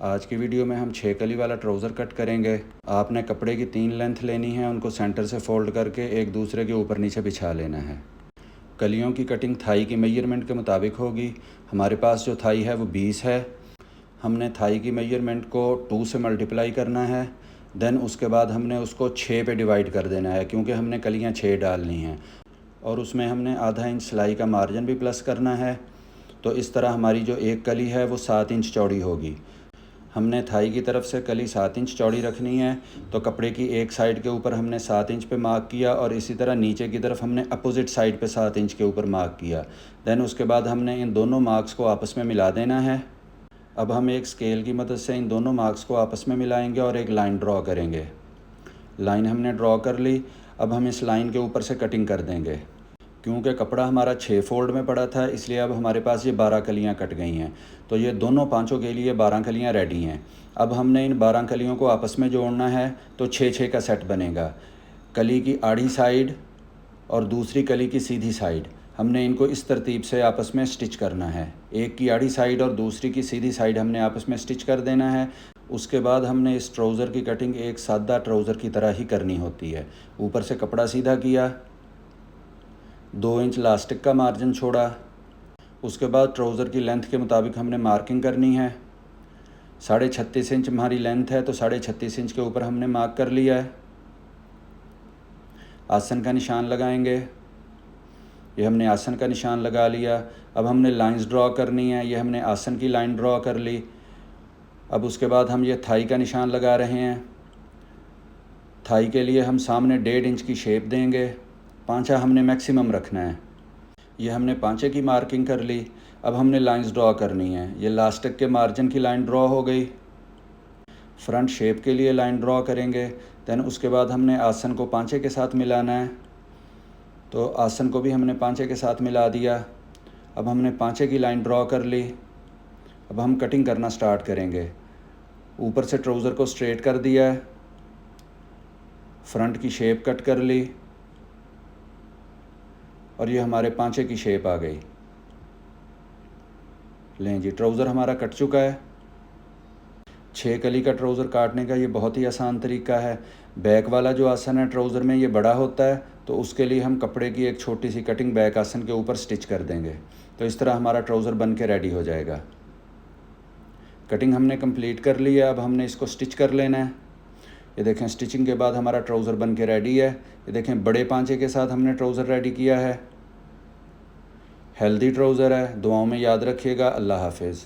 आज की वीडियो में हम 6 कली वाला ट्राउज़र कट करेंगे। आपने कपड़े की 3 लेंथ लेनी है, उनको सेंटर से फोल्ड करके एक दूसरे के ऊपर नीचे बिछा लेना है। कलियों की कटिंग थाई की मेजरमेंट के मुताबिक होगी। हमारे पास जो थाई है वो 20 है। हमने थाई की मेजरमेंट को 2 से मल्टीप्लाई करना है। देन उसके बाद हमने उसको 6 पे डिवाइड कर देना है, क्योंकि हमने कलियाँ 6 डालनी हैं और उसमें हमने आधा इंच सिलाई का मार्जिन भी प्लस करना है। तो इस तरह हमारी जो एक कली है वो 7 इंच चौड़ी होगी। हमने थाई की तरफ से कली 7 इंच चौड़ी रखनी है, तो कपड़े की एक साइड के ऊपर हमने 7 इंच पे मार्क किया और इसी तरह नीचे की तरफ हमने अपोजिट साइड पे 7 इंच के ऊपर मार्क किया। देन उसके बाद हमने इन दोनों मार्क्स को आपस में मिला देना है। अब हम एक स्केल की मदद से इन दोनों मार्क्स को आपस में मिलाएंगे और एक लाइन ड्रॉ करेंगे। लाइन हमने ड्रॉ कर ली। अब हम इस लाइन के ऊपर से कटिंग कर देंगे। क्योंकि कपड़ा हमारा 6 फोल्ड में पड़ा था, इसलिए अब हमारे पास ये 12 कलियाँ कट गई हैं। तो ये दोनों पाँचों के लिए 12 कलियाँ रेडी हैं। अब हमने इन 12 कलियों को आपस में जोड़ना है, तो 6-6 का सेट बनेगा। कली की आड़ी साइड और दूसरी कली की सीधी साइड, हमने इनको इस तरतीब से आपस में स्टिच करना है। एक की आड़ी साइड और दूसरी की सीधी साइड हमने आपस में स्टिच कर देना है। उसके बाद हमने इस ट्राउज़र की कटिंग एक सादा ट्राउज़र की तरह ही करनी होती है। ऊपर से कपड़ा सीधा किया, 2 इंच लास्टिक का मार्जिन छोड़ा। उसके बाद ट्राउज़र की लेंथ के मुताबिक हमने मार्किंग करनी है। 36.5 इंच हमारी लेंथ है, तो 36.5 इंच के ऊपर हमने मार्क कर लिया है। आसन का निशान लगाएंगे। ये हमने आसन का निशान लगा लिया। अब हमने लाइंस ड्रॉ करनी है। ये हमने आसन की लाइन ड्रॉ कर ली। अब उसके बाद हम ये थाई का निशान लगा रहे हैं। थाई के लिए हम सामने 1.5 इंच की शेप देंगे। पांचा हमने मैक्सिमम रखना है। ये हमने पांचे की मार्किंग कर ली। अब हमने लाइंस ड्रॉ करनी है। ये लास्टिक के मार्जिन की लाइन ड्रॉ हो गई। फ्रंट शेप के लिए लाइन ड्रॉ करेंगे। देन उसके बाद हमने आसन को पांचे के साथ मिलाना है, तो आसन को भी हमने पांचे के साथ मिला दिया। अब हमने पांचे की लाइन ड्रॉ कर ली। अब हम कटिंग करना स्टार्ट करेंगे। ऊपर से ट्राउज़र को स्ट्रेट कर दिया है, फ्रंट की शेप कट कर ली और ये हमारे पांचे की शेप आ गई। लें जी, ट्राउज़र हमारा कट चुका है। 6 कली का ट्राउज़र काटने का ये बहुत ही आसान तरीका है। बैक वाला जो आसन है ट्राउज़र में, ये बड़ा होता है, तो उसके लिए हम कपड़े की एक छोटी सी कटिंग बैक आसन के ऊपर स्टिच कर देंगे। तो इस तरह हमारा ट्राउज़र बन के रेडी हो जाएगा। कटिंग हमने कंप्लीट कर ली है। अब हमने इसको स्टिच कर लेना है। ये देखें, स्टिचिंग के बाद हमारा ट्राउज़र बन के रेडी है। ये देखें, बड़े पांचे के साथ हमने ट्राउज़र रेडी किया है। हेल्दी ट्राउज़र है। दुआओं में याद रखिएगा। अल्लाह हाफिज़।